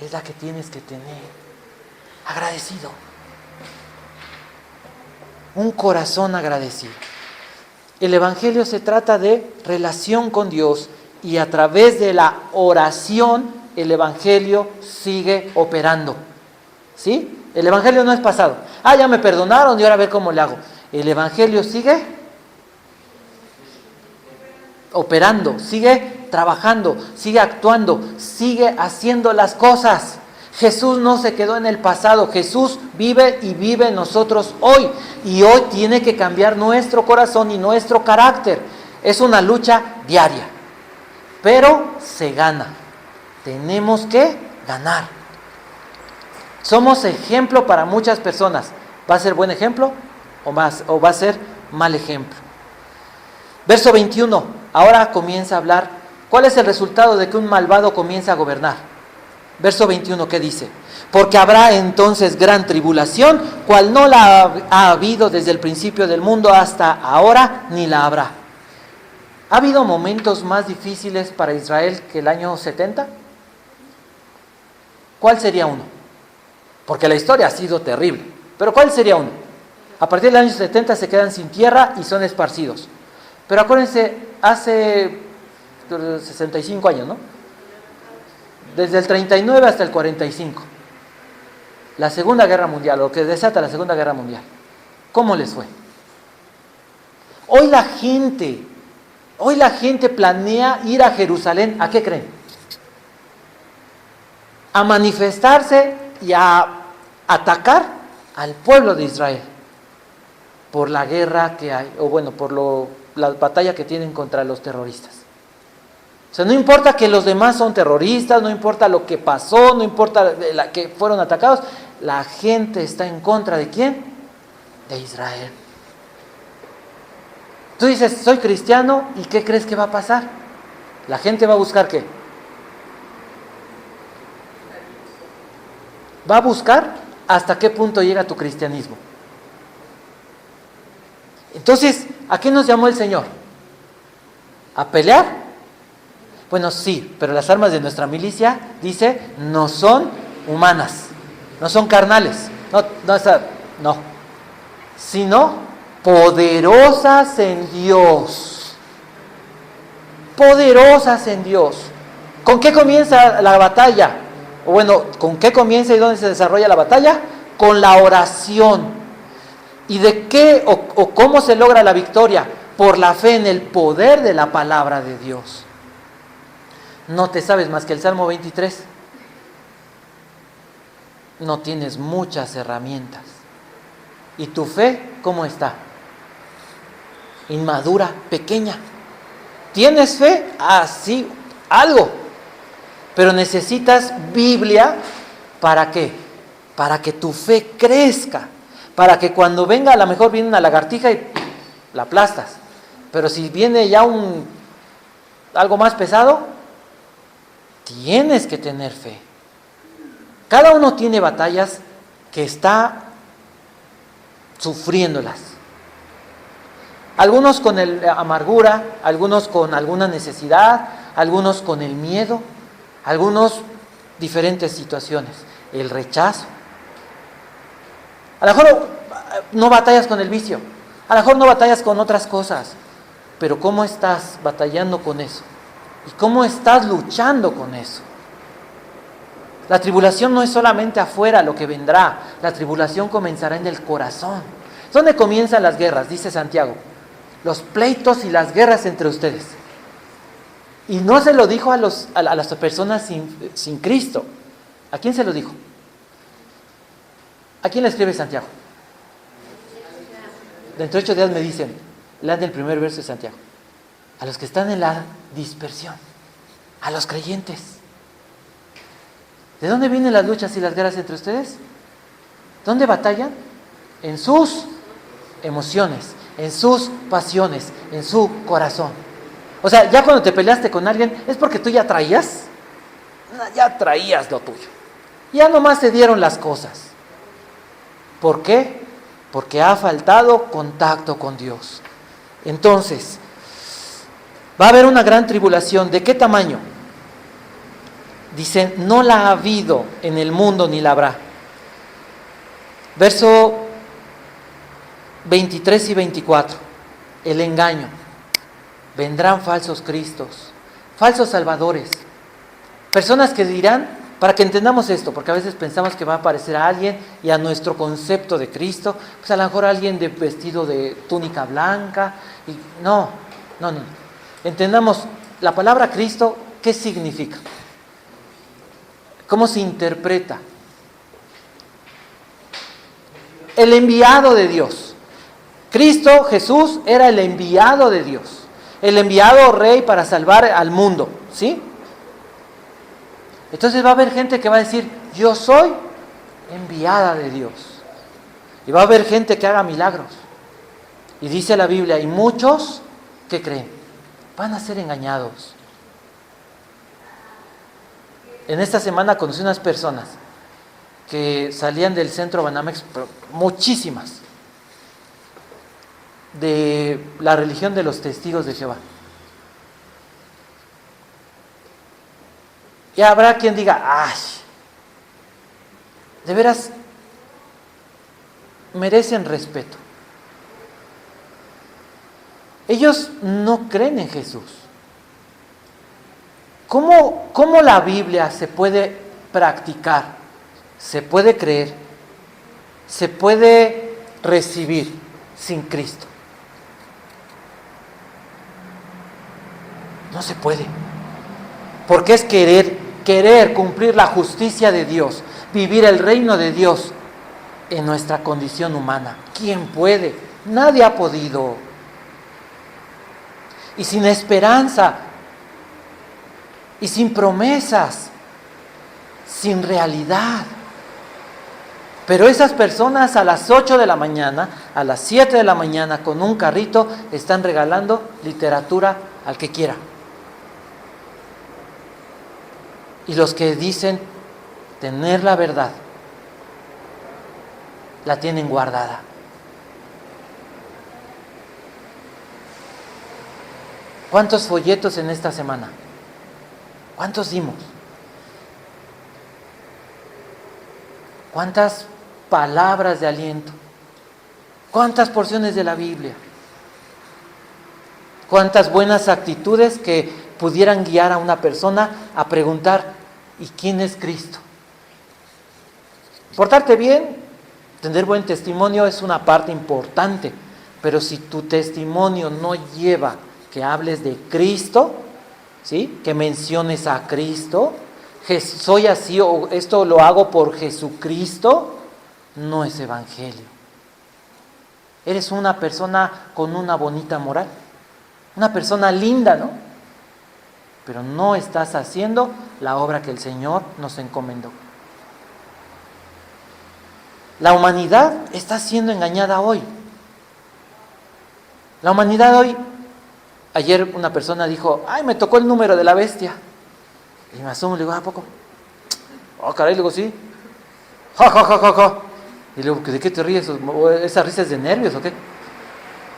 [SPEAKER 1] es la que tienes que tener, agradecido. Un corazón agradecido. El Evangelio se trata de relación con Dios y a través de la oración el Evangelio sigue operando. ¿Sí? El Evangelio no es pasado. Ya me perdonaron y ahora a ver cómo le hago. El Evangelio sigue operando, sigue trabajando, sigue actuando, sigue haciendo las cosas. Jesús no se quedó en el pasado, Jesús vive y vive en nosotros hoy. Y hoy tiene que cambiar nuestro corazón y nuestro carácter. Es una lucha diaria, pero se gana. Tenemos que ganar. Somos ejemplo para muchas personas. ¿Va a ser buen ejemplo o va a ser mal ejemplo? Verso 21. Ahora comienza a hablar. ¿Cuál es el resultado de que un malvado comienza a gobernar? Verso 21, ¿qué dice? Porque habrá entonces gran tribulación, cual no la ha habido desde el principio del mundo hasta ahora, ni la habrá. ¿Ha habido momentos más difíciles para Israel que el año 70? ¿Cuál sería uno? Porque la historia ha sido terrible. Pero ¿cuál sería uno? A partir del año 70 se quedan sin tierra y son esparcidos. Pero acuérdense, hace 65 años, ¿no? Desde el 39 hasta el 45. La Segunda Guerra Mundial, lo que desata la Segunda Guerra Mundial. ¿Cómo les fue? Hoy la gente planea ir a Jerusalén. ¿A qué creen? A manifestarse y a atacar al pueblo de Israel. Por la guerra que hay, o bueno, por la batalla que tienen contra los terroristas. O sea, no importa que los demás son terroristas, no importa lo que pasó, no importa que fueron atacados, la gente está en contra ¿de quién? De Israel. Tú dices, soy cristiano, ¿y qué crees que va a pasar? La gente va a buscar ¿qué? Va a buscar hasta qué punto llega tu cristianismo. Entonces, ¿a qué nos llamó el Señor? ¿A pelear? Bueno, sí, pero las armas de nuestra milicia, dice, no son humanas, no son carnales, no, sino poderosas en Dios. Poderosas en Dios. ¿Con qué comienza la batalla? O bueno, ¿con qué comienza y dónde se desarrolla la batalla? Con la oración. ¿Y de qué o cómo se logra la victoria? Por la fe en el poder de la palabra de Dios. No te sabes más que el Salmo 23. No tienes muchas herramientas. ¿Y tu fe cómo está? Inmadura, pequeña. ¿Tienes fe? Sí, algo. Pero necesitas Biblia, ¿para qué? Para que tu fe crezca. para que cuando venga, a lo mejor viene una lagartija y la aplastas. Pero si viene ya algo más pesado, tienes que tener fe. Cada uno tiene batallas que está sufriéndolas. Algunos con amargura, algunos con alguna necesidad, algunos con el miedo, algunos diferentes situaciones. El rechazo. A lo mejor no batallas con el vicio, a lo mejor no batallas con otras cosas, pero ¿cómo estás batallando con eso? ¿Y cómo estás luchando con eso? La tribulación no es solamente afuera lo que vendrá, la tribulación comenzará en el corazón. ¿Dónde comienzan las guerras? Dice Santiago. Los pleitos y las guerras entre ustedes. Y no se lo dijo a las personas sin Cristo. ¿A quién se lo dijo? ¿A quién le escribe Santiago? Dentro de 8 días me dicen, lean el primer verso de Santiago. A los que están en la dispersión, a los creyentes. ¿De dónde vienen las luchas y las guerras entre ustedes? ¿Dónde batallan? En sus emociones, en sus pasiones, en su corazón. O sea, ya cuando te peleaste con alguien, ¿es porque tú ya traías lo tuyo? Ya nomás te dieron las cosas. ¿Por qué? Porque ha faltado contacto con Dios. Entonces, va a haber una gran tribulación. ¿De qué tamaño? Dice, no la ha habido en el mundo ni la habrá. Verso 23 y 24. El engaño. Vendrán falsos cristos, falsos salvadores. Personas que dirán, para que entendamos esto, porque a veces pensamos que va a aparecer a alguien y a nuestro concepto de Cristo, pues a lo mejor alguien de vestido de túnica blanca. Y no. Entendamos, la palabra Cristo, ¿qué significa? ¿Cómo se interpreta? El enviado de Dios. Cristo, Jesús, era el enviado de Dios. El enviado rey para salvar al mundo, ¿sí? Entonces va a haber gente que va a decir, yo soy enviada de Dios. Y va a haber gente que haga milagros. Y dice la Biblia, y muchos, ¿qué creen? Van a ser engañados. En esta semana conocí unas personas que salían del centro Banamex, pero muchísimas, de la religión de los testigos de Jehová. Y habrá quien diga, ¡ay! De veras, merecen respeto. Ellos no creen en Jesús. ¿Cómo la Biblia se puede practicar? Se puede creer, se puede recibir sin Cristo. No se puede. Porque es querer cumplir la justicia de Dios, vivir el reino de Dios en nuestra condición humana. ¿Quién puede? Nadie ha podido. Y sin esperanza, y sin promesas, sin realidad. Pero esas personas a las 8 de la mañana, a las 7 de la mañana, con un carrito, están regalando literatura al que quiera. Y los que dicen tener la verdad, la tienen guardada. ¿Cuántos folletos en esta semana? ¿Cuántos dimos? ¿Cuántas palabras de aliento? ¿Cuántas porciones de la Biblia? ¿Cuántas buenas actitudes que pudieran guiar a una persona a preguntar, ¿y quién es Cristo? Portarte bien, tener buen testimonio es una parte importante, pero si tu testimonio no lleva que hables de Cristo, ¿sí? Que menciones a Cristo, soy así o esto lo hago por Jesucristo, no es evangelio. Eres una persona con una bonita moral, una persona linda, ¿no? Pero no estás haciendo la obra que el Señor nos encomendó. La humanidad está siendo engañada hoy. La humanidad hoy, ayer una persona dijo, ay, me tocó el número de la bestia. Y me asomo y le digo, ¿a poco? Oh, caray, le digo, sí. Ja, ja, ja, ja, ja. Y le digo, ¿de qué te ríes? ¿Esa risa es de nervios o qué?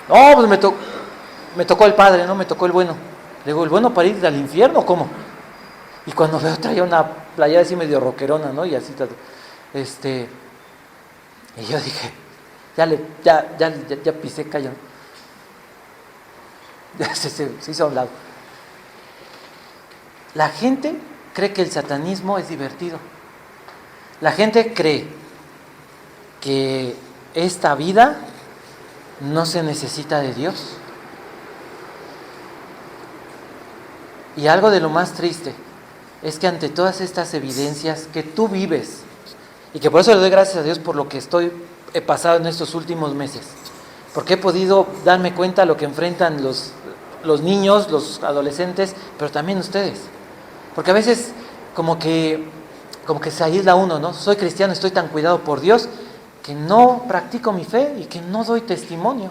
[SPEAKER 1] No, pues me tocó el padre, no me tocó el bueno. Le digo, ¿el bueno para ir al infierno o cómo? Y cuando veo traía una playera así medio rockerona, ¿no? Y así, y yo dije, ya pisé callo. Ya se hizo a un lado. La gente cree que el satanismo es divertido. La gente cree que esta vida no se necesita de Dios. Y algo de lo más triste es que ante todas estas evidencias que tú vives, y que por eso le doy gracias a Dios por lo que he pasado en estos últimos meses, porque he podido darme cuenta de lo que enfrentan los niños, los adolescentes, pero también ustedes. Porque a veces como que se aísla uno, ¿no? Soy cristiano, estoy tan cuidado por Dios que no practico mi fe y que no doy testimonio.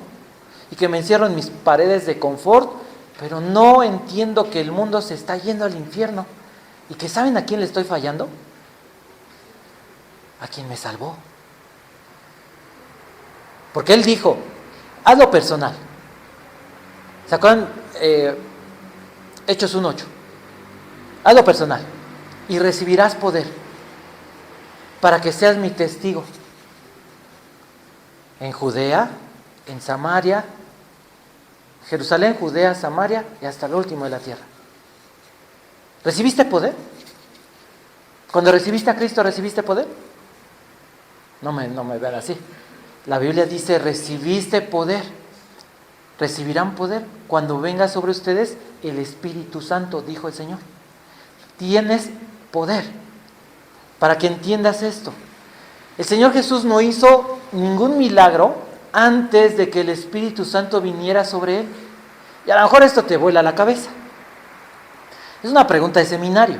[SPEAKER 1] Y que me encierro en mis paredes de confort, pero no entiendo que el mundo se está yendo al infierno. Y que ¿saben a quién le estoy fallando? A quien me salvó. Porque Él dijo, hazlo personal. ¿Se acuerdan? Hechos 1:8. Hazlo personal y recibirás poder para que seas mi testigo en Judea, en Samaria, Jerusalén, Judea, Samaria y hasta lo último de la tierra. ¿Recibiste poder? Cuando recibiste a Cristo, ¿recibiste poder? No me vean así. La Biblia dice, recibiste poder. Recibirán poder cuando venga sobre ustedes el Espíritu Santo, dijo el Señor. Tienes poder. Para que entiendas esto. El Señor Jesús no hizo ningún milagro antes de que el Espíritu Santo viniera sobre Él. Y a lo mejor esto te vuela la cabeza. Es una pregunta de seminario.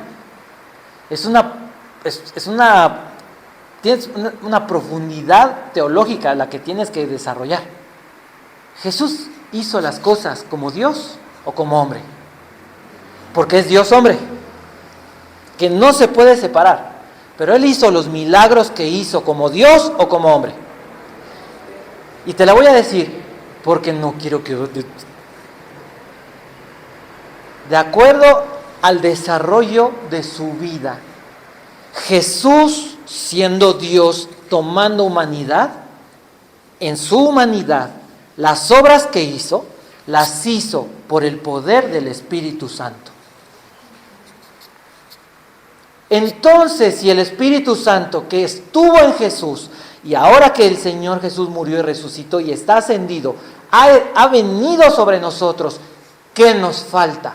[SPEAKER 1] Tienes una profundidad teológica la que tienes que desarrollar. ¿Jesús hizo las cosas como Dios o como hombre? Porque es Dios hombre, que no se puede separar. Pero Él hizo los milagros que hizo como Dios o como hombre. Y te la voy a decir porque no quiero que... De acuerdo al desarrollo de su vida, Jesús, siendo Dios, tomando humanidad, en su humanidad, las obras que hizo, las hizo por el poder del Espíritu Santo. Entonces, si el Espíritu Santo que estuvo en Jesús, y ahora que el Señor Jesús murió y resucitó y está ascendido, ha venido sobre nosotros, ¿qué nos falta?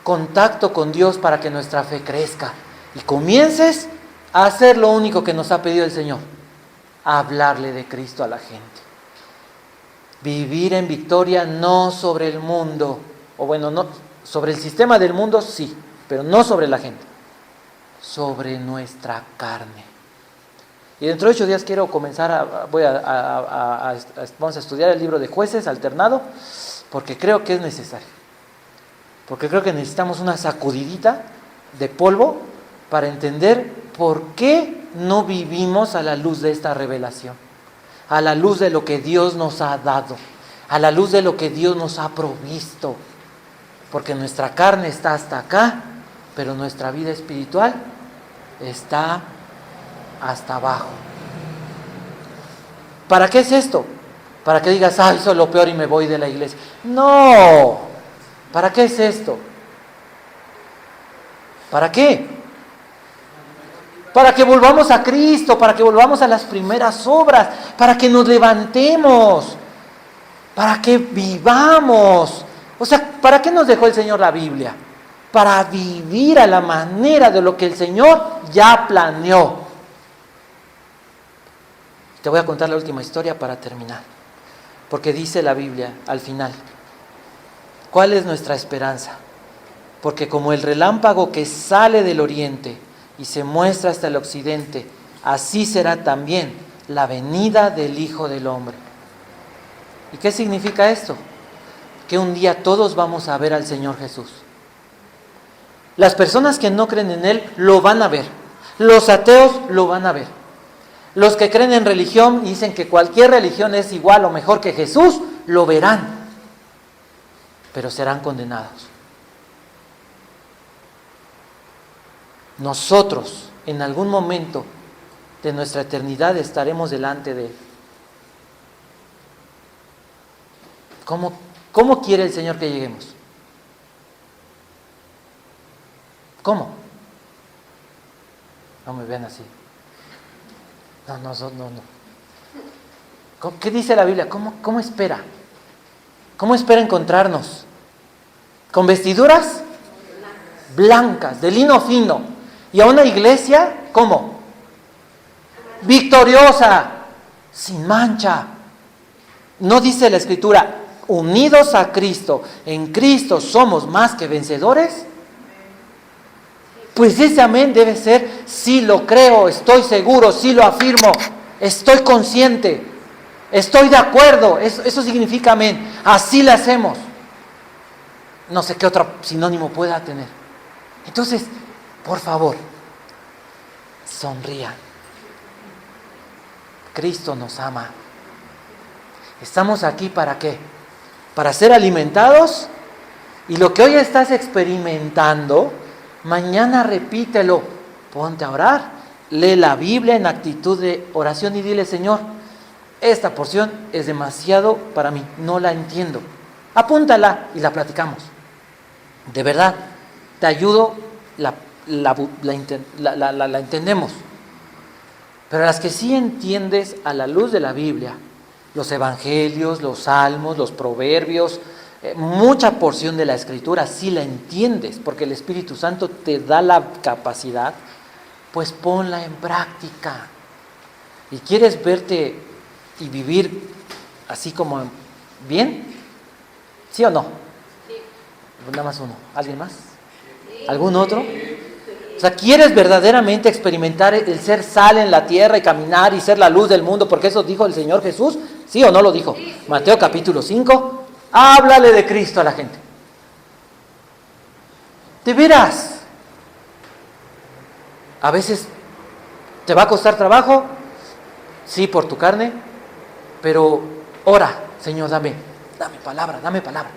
[SPEAKER 1] Contacto con Dios para que nuestra fe crezca y comiences a hacer lo único que nos ha pedido el Señor, a hablarle de Cristo a la gente. Vivir en victoria no sobre el mundo, o bueno, no sobre el sistema del mundo sí, pero no sobre la gente, sobre nuestra carne. Y dentro de 8 días quiero comenzar, vamos a estudiar el libro de Jueces alternado, porque creo que es necesario. Porque creo que necesitamos una sacudidita de polvo para entender por qué no vivimos a la luz de esta revelación, a la luz de lo que Dios nos ha dado, a la luz de lo que Dios nos ha provisto. Porque nuestra carne está hasta acá, pero nuestra vida espiritual está hasta abajo. ¿Para qué es esto? Para que digas, ay, soy lo peor y me voy de la iglesia. No. ¿Para qué es esto? ¿Para qué? Para que volvamos a Cristo, para que volvamos a las primeras obras, para que nos levantemos, para que vivamos. O sea, ¿para qué nos dejó el Señor la Biblia? Para vivir a la manera de lo que el Señor ya planeó. Te voy a contar la última historia para terminar, porque dice la Biblia al final, ¿cuál es nuestra esperanza? Porque como el relámpago que sale del oriente y se muestra hasta el occidente, así será también la venida del Hijo del Hombre. ¿Y qué significa esto? Que un día todos vamos a ver al Señor Jesús. Las personas que no creen en Él lo van a ver. Los ateos lo van a ver. Los que creen en religión y dicen que cualquier religión es igual o mejor que Jesús, lo verán. Pero serán condenados. Nosotros, en algún momento de nuestra eternidad, estaremos delante de Él. ¿Cómo quiere el Señor que lleguemos? ¿Cómo? No me vean así. No. ¿Qué dice la Biblia? ¿Cómo espera? ¿Cómo espera encontrarnos? ¿Con vestiduras? Blancas, de lino fino. ¿Y a una iglesia? ¿Cómo? Victoriosa, sin mancha. ¿No dice la Escritura, unidos a Cristo, en Cristo somos más que vencedores? Pues ese amén debe ser, sí lo creo, estoy seguro, sí lo afirmo, estoy consciente, estoy de acuerdo, eso significa amén, así le hacemos. No sé qué otro sinónimo pueda tener. Entonces, por favor, sonrían. Cristo nos ama. ¿Estamos aquí para qué? Para ser alimentados, y lo que hoy estás experimentando, mañana repítelo, ponte a orar, lee la Biblia en actitud de oración y dile, Señor, esta porción es demasiado para mí, no la entiendo. Apúntala y la platicamos. De verdad, te ayudo, la entendemos. Pero las que sí entiendes a la luz de la Biblia, los evangelios, los salmos, los proverbios, mucha porción de la Escritura, sí la entiendes, porque el Espíritu Santo te da la capacidad, pues ponla en práctica. ¿Y quieres verte y vivir así como bien? ¿Sí o no? Sí. Nada más uno. ¿Alguien más? Sí. ¿Algún otro? O sea, ¿quieres verdaderamente experimentar el ser sal en la tierra y caminar y ser la luz del mundo? Porque eso dijo el Señor Jesús. ¿Sí o no lo dijo? Sí. Mateo capítulo 5. Háblale de Cristo a la gente. ¿De veras? A veces te va a costar trabajo, sí, por tu carne, pero ora, Señor, dame palabra, dame palabra.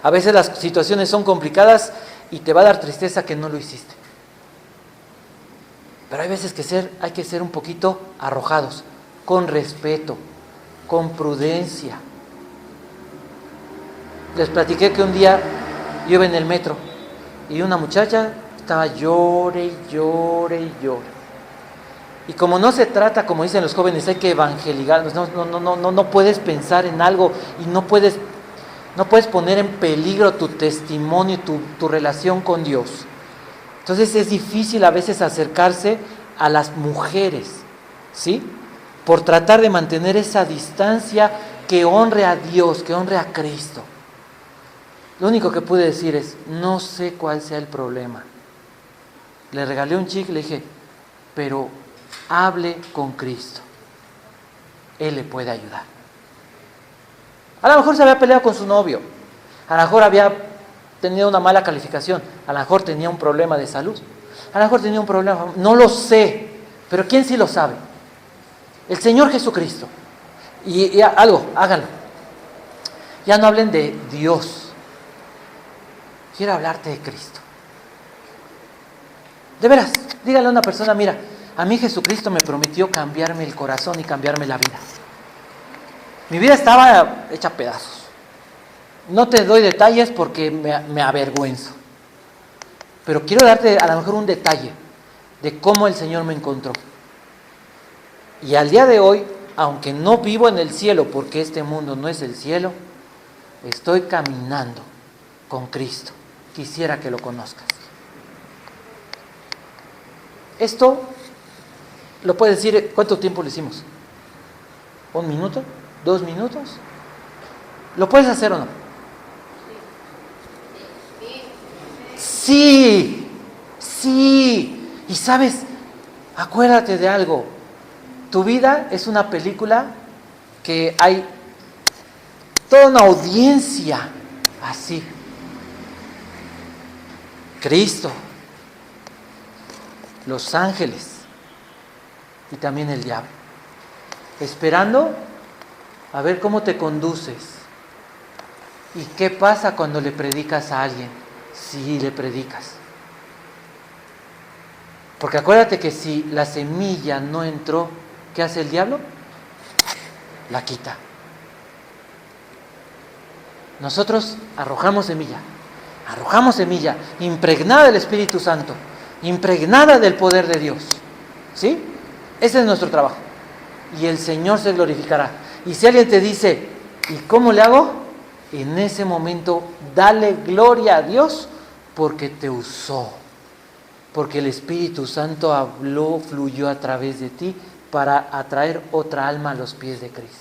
[SPEAKER 1] A veces las situaciones son complicadas y te va a dar tristeza que no lo hiciste. Pero hay veces que hay que ser un poquito arrojados, con respeto, con prudencia. Les platiqué que un día yo iba en el metro y una muchacha estaba llore. Y como no se trata, como dicen los jóvenes, hay que evangelizar, no puedes pensar en algo y no puedes poner en peligro tu testimonio, tu relación con Dios. Entonces es difícil a veces acercarse a las mujeres, ¿sí? Por tratar de mantener esa distancia que honre a Dios, que honre a Cristo. Lo único que pude decir es, no sé cuál sea el problema. Le regalé un chicle y le dije, pero hable con Cristo. Él le puede ayudar. A lo mejor se había peleado con su novio, a lo mejor había tenido una mala calificación, a lo mejor tenía un problema de salud, a lo mejor tenía un problema, no lo sé, pero ¿quién sí lo sabe? El Señor Jesucristo. Y algo, háganlo. Ya no hablen de Dios. Quiero hablarte de Cristo. De veras, dígale a una persona, mira, a mí Jesucristo me prometió cambiarme el corazón y cambiarme la vida. Mi vida estaba hecha a pedazos. No te doy detalles porque me avergüenzo. Pero quiero darte a lo mejor un detalle de cómo el Señor me encontró. Y al día de hoy, aunque no vivo en el cielo porque este mundo no es el cielo, estoy caminando con Cristo. Quisiera que lo conozcas. Esto lo puedes decir, ¿cuánto tiempo lo hicimos? ¿1 minuto? ¿2 minutos? ¿Lo puedes hacer o no? Sí, sí. Y sabes, acuérdate de algo. Tu vida es una película que hay toda una audiencia así. Cristo, los ángeles y también el diablo, esperando a ver cómo te conduces. ¿Y qué pasa cuando le predicas a alguien? Sí, le predicas. Porque acuérdate que si la semilla no entró, ¿qué hace el diablo? La quita. Nosotros arrojamos semilla impregnada del Espíritu Santo, impregnada del poder de Dios. ¿Sí? Ese es nuestro trabajo. Y el Señor se glorificará. Y si alguien te dice, ¿y cómo le hago? En ese momento, dale gloria a Dios porque te usó. Porque el Espíritu Santo habló, fluyó a través de ti para atraer otra alma a los pies de Cristo.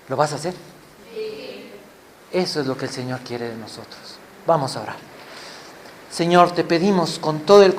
[SPEAKER 1] ¿Lo vas a hacer? Sí. Eso es lo que el Señor quiere de nosotros. Vamos a orar. Señor, te pedimos con todo el